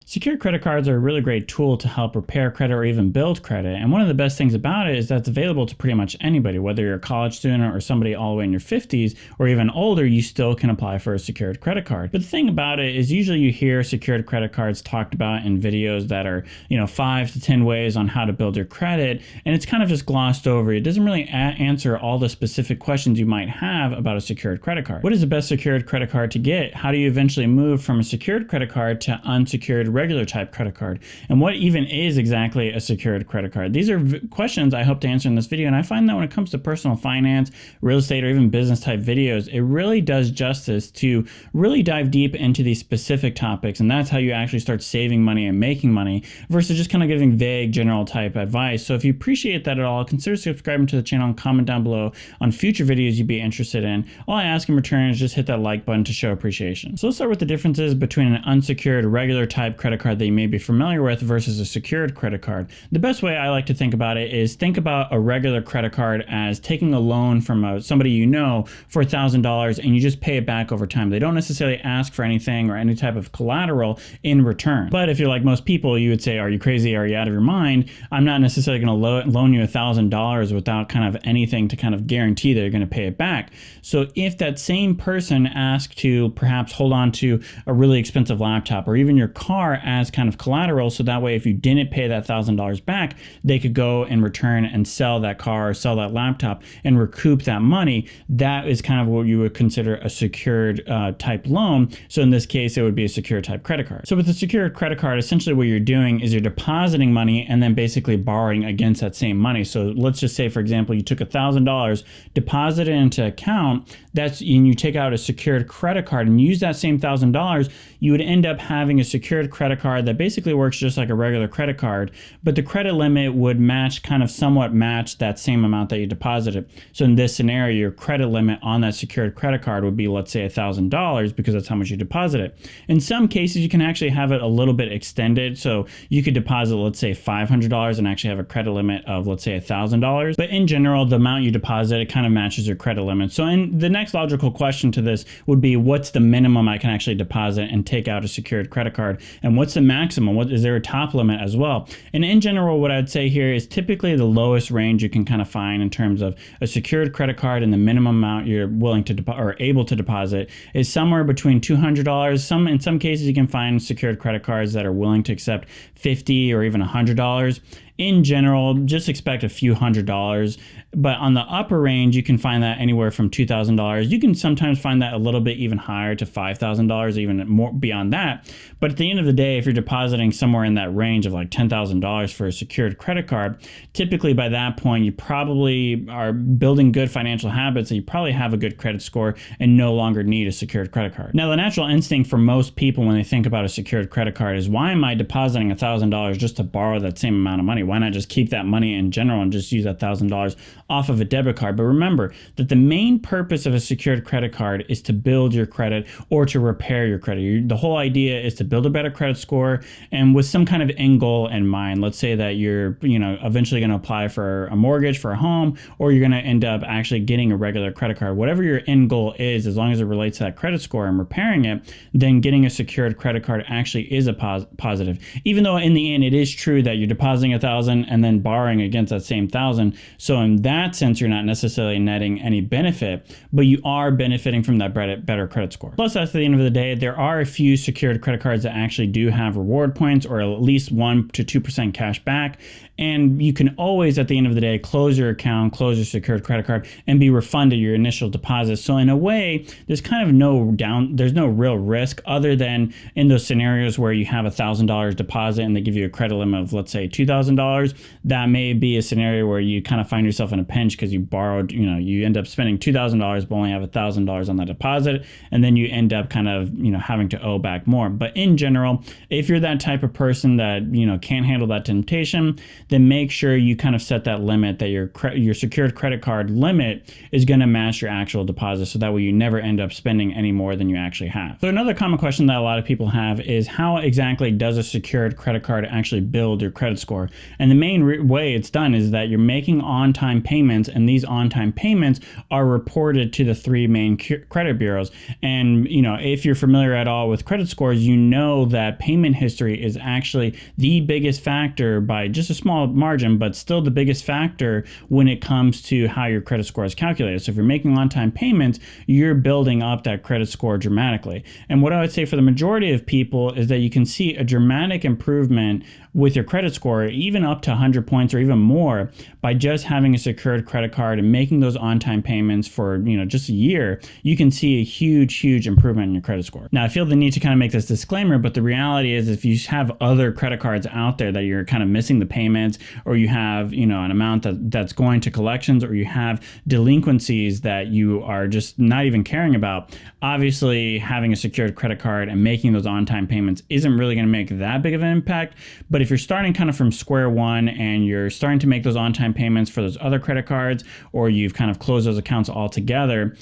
Secured credit cards are a really great tool to help repair credit or even build credit. And one of the best things about it is that it's available to pretty much anybody, whether you're a college student or somebody all the way in your 50s or even older, you still can apply for a secured credit card. But the thing about it is usually you hear secured credit cards talked about in videos that are, 5 to 10 ways on how to build your credit. And it's kind of just glossed over. It doesn't really answer all the specific questions you might have about a secured credit card. What is the best secured credit card to get? How do you eventually move from a secured credit card to unsecured regular type credit card? And what even is exactly a secured credit card? These are questions I hope to answer in this video. And I find that when it comes to personal finance, real estate, or even business type videos, it really does justice to really dive deep into these specific topics. And that's how you actually start saving money and making money versus just kind of giving vague general type advice. So if you appreciate that at all, consider subscribing to the channel and comment down below on future videos you'd be interested in. All I ask in return is just hit that like button to show appreciation. So let's start with the differences between an unsecured regular type credit card that you may be familiar with versus a secured credit card. The best way I like to think about it is think about a regular credit card as taking a loan from somebody you know for $1,000 and you just pay it back over time. They don't necessarily ask for anything or any type of collateral in return. But if you're like most people, you would say, are you crazy? Are you out of your mind? I'm not necessarily going to loan you $1,000 without kind of anything to kind of guarantee that you're going to pay it back. So if that same person asked to perhaps hold on to a really expensive laptop or even your car as kind of collateral, so that way if you didn't pay that $1,000 back, they could go and return and sell that car or sell that laptop and recoup that money, that is kind of what you would consider a secured type loan. So in this case, it would be a secured type credit card. So with a secured credit card, essentially what you're doing is you're depositing money and then basically borrowing against that same money. So let's just say, for example, you took $1,000, deposited into account, and you take out a secured credit card and use that same $1,000, you would end up having a secured credit card that basically works just like a regular credit card, but the credit limit would somewhat match that same amount that you deposited. So in this scenario, your credit limit on that secured credit card would be, let's say, $1,000 because that's how much you deposited. In some cases, you can actually have it a little bit extended. So you could deposit, let's say, $500 and actually have a credit limit of, let's say, $1,000. But in general, the amount you deposit, it kind of matches your credit limit. So in the next logical question to this would be, what's the minimum I can actually deposit and take out a secured credit card? And what's the maximum? Is there a top limit as well? And in general, what I'd say here is typically the lowest range you can kind of find in terms of a secured credit card and the minimum amount you're willing to or able to deposit is somewhere between $200. In some cases, you can find secured credit cards that are willing to accept $50 or even $100. In general, just expect a few $100s. But on the upper range, you can find that anywhere from $2,000. You can sometimes find that a little bit even higher to $5,000, even more beyond that. But at the end of the day, if you're depositing somewhere in that range of like $10,000 for a secured credit card, typically by that point, you probably are building good financial habits, and you probably have a good credit score and no longer need a secured credit card. Now, the natural instinct for most people when they think about a secured credit card is, why am I depositing $1,000 just to borrow that same amount of money? Why not just keep that money in general and just use that $1,000 off of a debit card? But remember that the main purpose of a secured credit card is to build your credit or to repair your credit. The whole idea is to build a better credit score and with some kind of end goal in mind. Let's say that you're eventually going to apply for a mortgage for a home, or you're going to end up actually getting a regular credit card. Whatever your end goal is, as long as it relates to that credit score and repairing it, then getting a secured credit card actually is a positive. Even though in the end it is true that you're depositing $1,000 and then borrowing against that same $1,000. So in that sense, you're not necessarily netting any benefit, but you are benefiting from that better credit score. Plus, at the end of the day, there are a few secured credit cards that actually do have reward points or at least 1 to 2% cash back. And you can always, at the end of the day, close your account, close your secured credit card, and be refunded your initial deposit. So in a way, there's kind of there's no real risk other than in those scenarios where you have $1,000 deposit and they give you a credit limit of, let's say, $2,000. That may be a scenario where you kind of find yourself in a pinch because you borrowed, you end up spending $2,000 but only have $1,000 on that deposit, and then you end up kind of, having to owe back more. But in general, if you're that type of person that, can't handle that temptation, then make sure you kind of set that limit, that your secured credit card limit is going to match your actual deposit, so that way you never end up spending any more than you actually have. So another common question that a lot of people have is, how exactly does a secured credit card actually build your credit score? And the main way it's done is that you're making on-time payments, and these on-time payments are reported to the three main credit bureaus. And, if you're familiar at all with credit scores, you know that payment history is actually the biggest factor by just a small margin, but still the biggest factor when it comes to how your credit score is calculated. So if you're making on-time payments, you're building up that credit score dramatically. And what I would say for the majority of people is that you can see a dramatic improvement with your credit score, even up to 100 points or even more, by just having a secured credit card and making those on-time payments for, just a year. You can see a huge improvement in your credit score. Now, I feel the need to kind of make this disclaimer, but the reality is if you have other credit cards out there that you're kind of missing the payments, or you have, an amount that's going to collections, or you have delinquencies that you are just not even caring about, obviously having a secured credit card and making those on-time payments isn't really going to make that big of an impact. But if you're starting kind of from square one and you're starting to make those on-time payments for those other credit cards, or you've kind of closed those accounts altogether,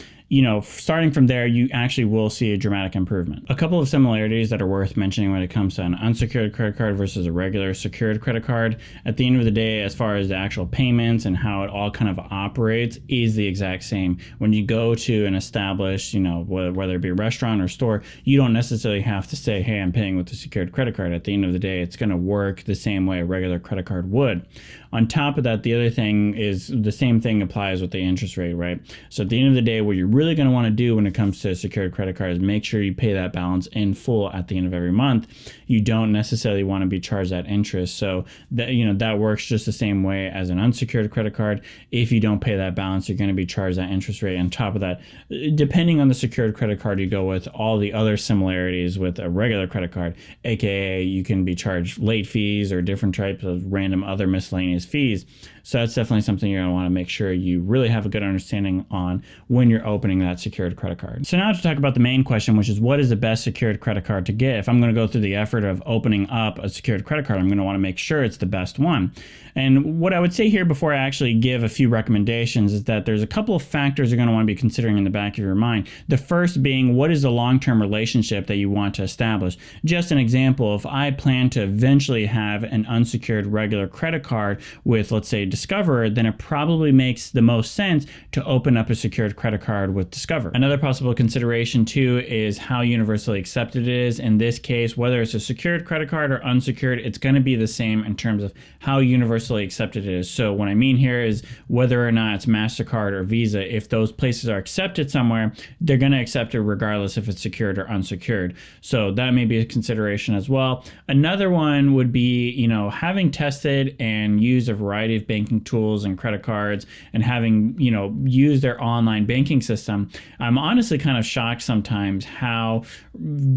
starting from there, you actually will see a dramatic improvement. A couple of similarities that are worth mentioning when it comes to an unsecured credit card versus a regular secured credit card. At the end of the day, as far as the actual payments and how it all kind of operates, is the exact same. When you go to an established, whether it be a restaurant or store, you don't necessarily have to say, hey, I'm paying with a secured credit card. At the end of the day, it's going to work the same way a regular credit card would. On top of that, the other thing is the same thing applies with the interest rate, right? So at the end of the day, what you're really going to want to do when it comes to a secured credit card is make sure you pay that balance in full at the end of every month. You don't necessarily want to be charged that interest. So that works just the same way as an unsecured credit card. If you don't pay that balance, you're going to be charged that interest rate. On top of that, depending on the secured credit card you go with, all the other similarities with a regular credit card, aka you can be charged late fees or different types of random other miscellaneous fees. So that's definitely something you're going to want to make sure you really have a good understanding on when you're opening that secured credit card. So now to talk about the main question, which is what is the best secured credit card to get? If I'm going to go through the effort of opening up a secured credit card, I'm going to want to make sure it's the best one. And what I would say here before I actually give a few recommendations is that there's a couple of factors you're going to want to be considering in the back of your mind. The first being, what is the long-term relationship that you want to establish? Just an example, if I plan to eventually have an unsecured regular credit card with, let's say, Discover, then it probably makes the most sense to open up a secured credit card with Discover. Another possible consideration too is how universally accepted it is. In this case, whether it's a secured credit card or unsecured, it's going to be the same in terms of how universally accepted it is. So what I mean here is whether or not it's Mastercard or Visa, if those places are accepted somewhere, they're going to accept it regardless if it's secured or unsecured. So that may be a consideration as well. Another one would be, having tested and used a variety of banking tools and credit cards and having, used their online banking system, I'm honestly kind of shocked sometimes how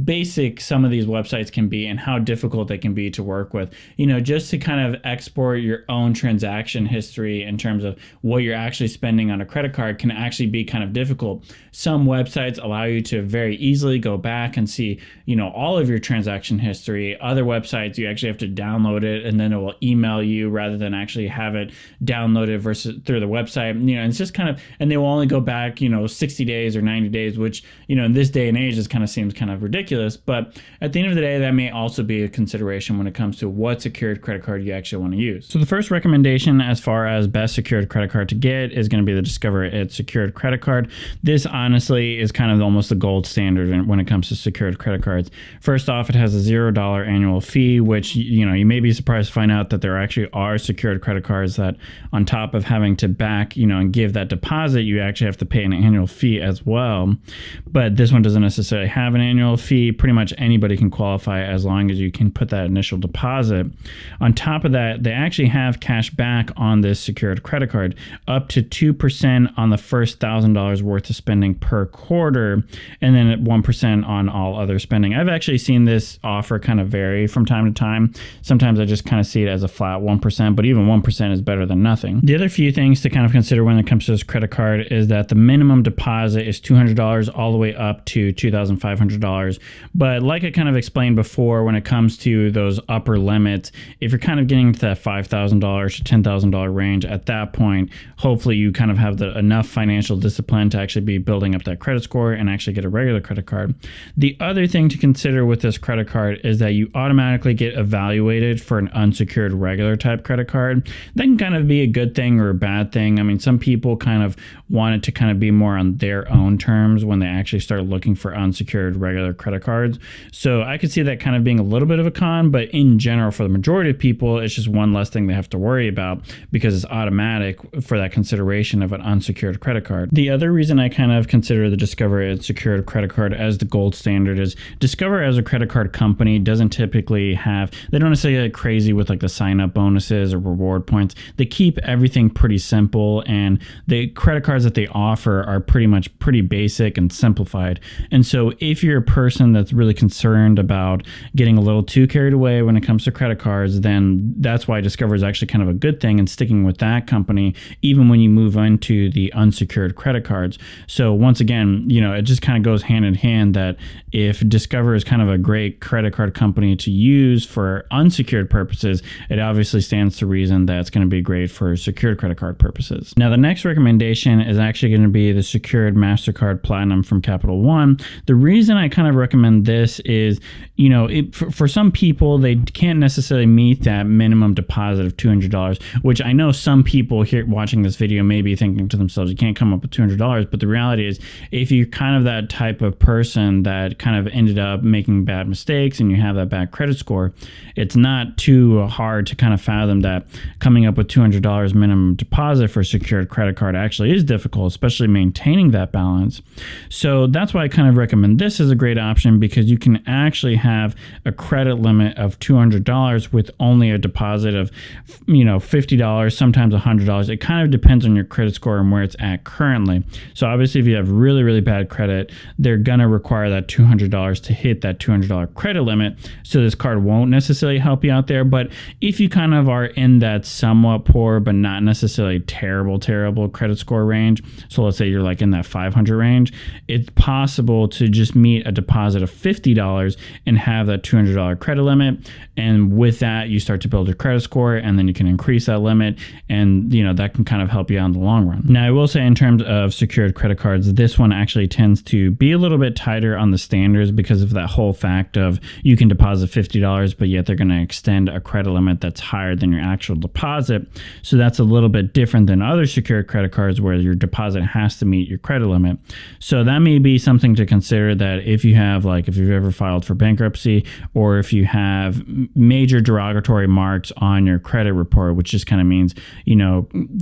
basic some of these websites can be and how difficult they can be to work with. Just to kind of export your own transaction history in terms of what you're actually spending on a credit card can actually be kind of difficult. Some websites allow you to very easily go back and see, all of your transaction history. Other websites, you actually have to download it and then it will email you rather than actually have it downloaded versus through the website. It's just kind of, and they will only go back, 60 days or 90 days, which, in this day and age, just kind of seems kind of ridiculous. But at the end of the day, that may also be a consideration when it comes to what secured credit card you actually want to use. So the first recommendation as far as best secured credit card to get is going to be the Discover It secured credit card. This honestly is kind of almost the gold standard when it comes to secured credit cards. First off, it has a $0 annual fee, which, you may be surprised to find out that there actually are secured credit cards that on top of having to back, and give that deposit, you actually have to pay an annual fee as well. But this one doesn't necessarily have an annual fee. Pretty much anybody can qualify as long as you can put that initial deposit. On top of that, they actually have cash back on this secured credit card, up to 2% on the first $1,000 worth of spending per quarter, and then at 1% on all other spending. I've actually seen this offer kind of vary from time to time. Sometimes I just kind of see it as a flat 1%, but even 1% is better than nothing. The other few things to kind of consider when it comes to this credit card is that the minimum deposit deposit is $200 all the way up to $2,500. But like I kind of explained before, when it comes to those upper limits, if you're kind of getting to that $5,000 to $10,000 range, at that point, hopefully you kind of have enough financial discipline to actually be building up that credit score and actually get a regular credit card. The other thing to consider with this credit card is that you automatically get evaluated for an unsecured regular type credit card. That can kind of be a good thing or a bad thing. I mean, some people kind of want it to kind of be more on their own terms when they actually start looking for unsecured regular credit cards. So I could see that kind of being a little bit of a con, but in general, for the majority of people, it's just one less thing they have to worry about because it's automatic for that consideration of an unsecured credit card. The other reason I kind of consider the Discover Unsecured credit card as the gold standard is Discover as a credit card company doesn't typically they don't necessarily get crazy with like the sign up bonuses or reward points. They keep everything pretty simple, and the credit cards that they offer are pretty basic and simplified. And so if you're a person that's really concerned about getting a little too carried away when it comes to credit cards, then that's why Discover is actually kind of a good thing and sticking with that company, even when you move into the unsecured credit cards. So once again, it just kind of goes hand in hand that if Discover is kind of a great credit card company to use for unsecured purposes, it obviously stands to reason that it's going to be great for secured credit card purposes. Now, the next recommendation is actually going to be the Secured Mastercard Platinum from Capital One. The reason I kind of recommend this is, for some people, they can't necessarily meet that minimum deposit of $200, which I know some people here watching this video may be thinking to themselves, you can't come up with $200. But the reality is, if you're kind of that type of person that kind of ended up making bad mistakes and you have that bad credit score, it's not too hard to kind of fathom that coming up with $200 minimum deposit for a secured credit card actually is difficult, especially maintaining that balance. So that's why I kind of recommend this as a great option, because you can actually have a credit limit of $200 with only a deposit of, $50, sometimes $100. It kind of depends on your credit score and where it's at currently. So obviously, if you have really, really bad credit, they're going to require that $200 to hit that $200 credit limit. So this card won't necessarily help you out there. But if you kind of are in that somewhat poor, but not necessarily terrible credit score range, so let's say you're like in that 500 range, it's possible to just meet a deposit of $50 and have that $200 credit limit. And with that, you start to build your credit score, and then you can increase that limit. And, that can kind of help you out in the long run. Now, I will say in terms of secured credit cards, this one actually tends to be a little bit tighter on the standards because of that whole fact of you can deposit $50, but yet they're going to extend a credit limit that's higher than your actual deposit. So that's a little bit different than other secured credit cards where your deposit has to meet your credit limit. So that may be something to consider, that if you have, if you've ever filed for bankruptcy, or if you have major derogatory marks on your credit report, which just kind of means,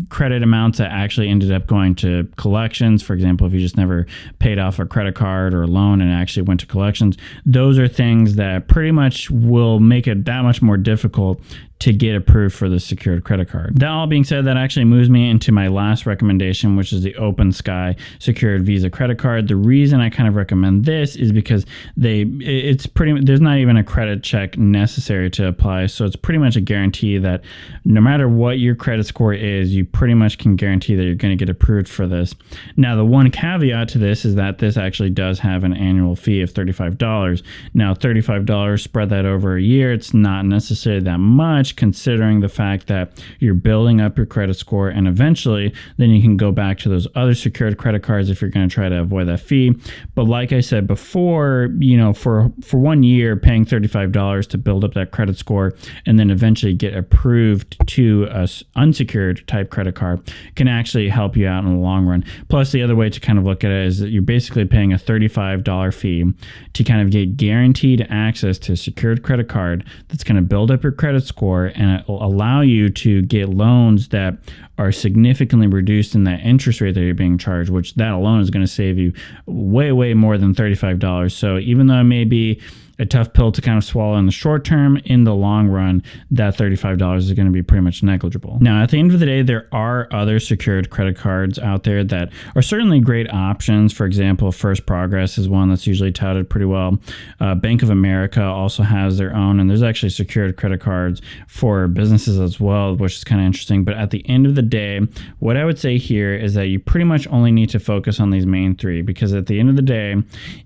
credit amounts that actually ended up going to collections. For example, if you just never paid off a credit card or a loan and it actually went to collections, those are things that pretty much will make it that much more difficult to get approved for the secured credit card. That all being said, that actually moves me into my last recommendation, which is the Open Sky Secured Visa Credit Card. The reason I kind of recommend this is because there's not even a credit check necessary to apply. So it's pretty much a guarantee that no matter what your credit score is, you pretty much can guarantee that you're going to get approved for this. Now, the one caveat to this is that this actually does have an annual fee of $35. Now, $35, spread that over a year, it's not necessarily that much, considering the fact that you're building up your credit score, and eventually then you can go back to those other secured credit cards if you're going to try to avoid that fee. But like I said before, for 1 year paying $35 to build up that credit score and then eventually get approved to a unsecured type credit card can actually help you out in the long run. Plus, the other way to kind of look at it is that you're basically paying a $35 fee to kind of get guaranteed access to a secured credit card that's going to build up your credit score, and it will allow you to get loans that are significantly reduced in that interest rate that you're being charged, which that alone is going to save you way more than $35. So even though it may be a tough pill to kind of swallow in the short term. In the long run, that $35 is going to be pretty much negligible. Now, at the end of the day, there are other secured credit cards out there that are certainly great options. For example, First Progress is one that's usually touted pretty well. Bank of America also has their own, and there's actually secured credit cards for businesses as well, which is kind of interesting. But at the end of the day, what I would say here is that you pretty much only need to focus on these main three, because at the end of the day,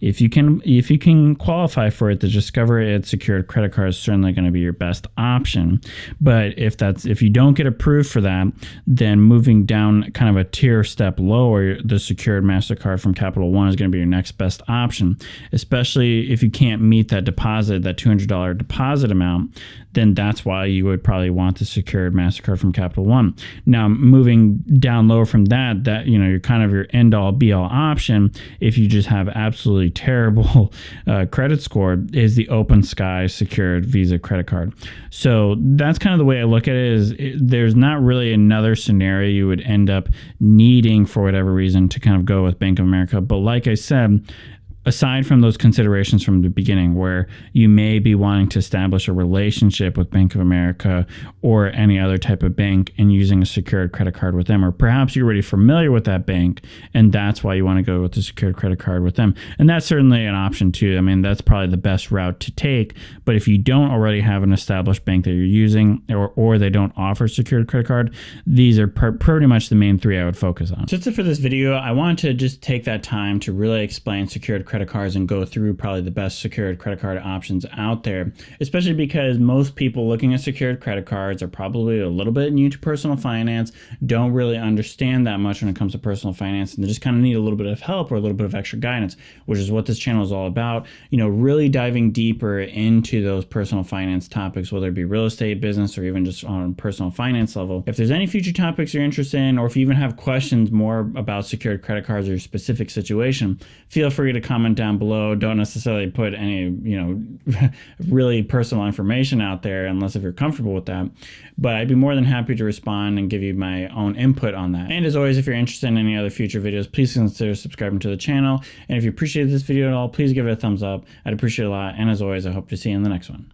if you can qualify for it, the Discover It secured credit card is certainly going to be your best option. But if you don't get approved for that, then moving down kind of a tier step lower, the secured Mastercard from Capital One is going to be your next best option, especially if you can't meet that deposit, that $200 deposit amount. Then that's why you would probably want the secured Mastercard from Capital One. Now, moving down lower from that you're kind of your end all be all option if you just have absolutely terrible credit score is the Open Sky secured Visa credit card. So that's kind of the way I look at it, is there's not really another scenario you would end up needing for whatever reason to kind of go with Bank of America. But like I said, aside from those considerations from the beginning where you may be wanting to establish a relationship with Bank of America or any other type of bank and using a secured credit card with them, or perhaps you're already familiar with that bank and that's why you want to go with the secured credit card with them. And that's certainly an option too. I mean, that's probably the best route to take. But if you don't already have an established bank that you're using, or they don't offer secured credit card, these are pretty much the main three I would focus on. So that's it for this video. I wanted to just take that time to really explain secured credit cards and go through probably the best secured credit card options out there, especially because most people looking at secured credit cards are probably a little bit new to personal finance, don't really understand that much when it comes to personal finance, and they just kind of need a little bit of help or a little bit of extra guidance, which is what this channel is all about. Really diving deeper into those personal finance topics, whether it be real estate, business, or even just on a personal finance level. If there's any future topics you're interested in, or if you even have questions more about secured credit cards or your specific situation, feel free to comment down below. Don't necessarily put any, really personal information out there unless if you're comfortable with that. But I'd be more than happy to respond and give you my own input on that. And as always, if you're interested in any other future videos, please consider subscribing to the channel. And if you appreciated this video at all, please give it a thumbs up. I'd appreciate it a lot. And as always, I hope to see you in the next one.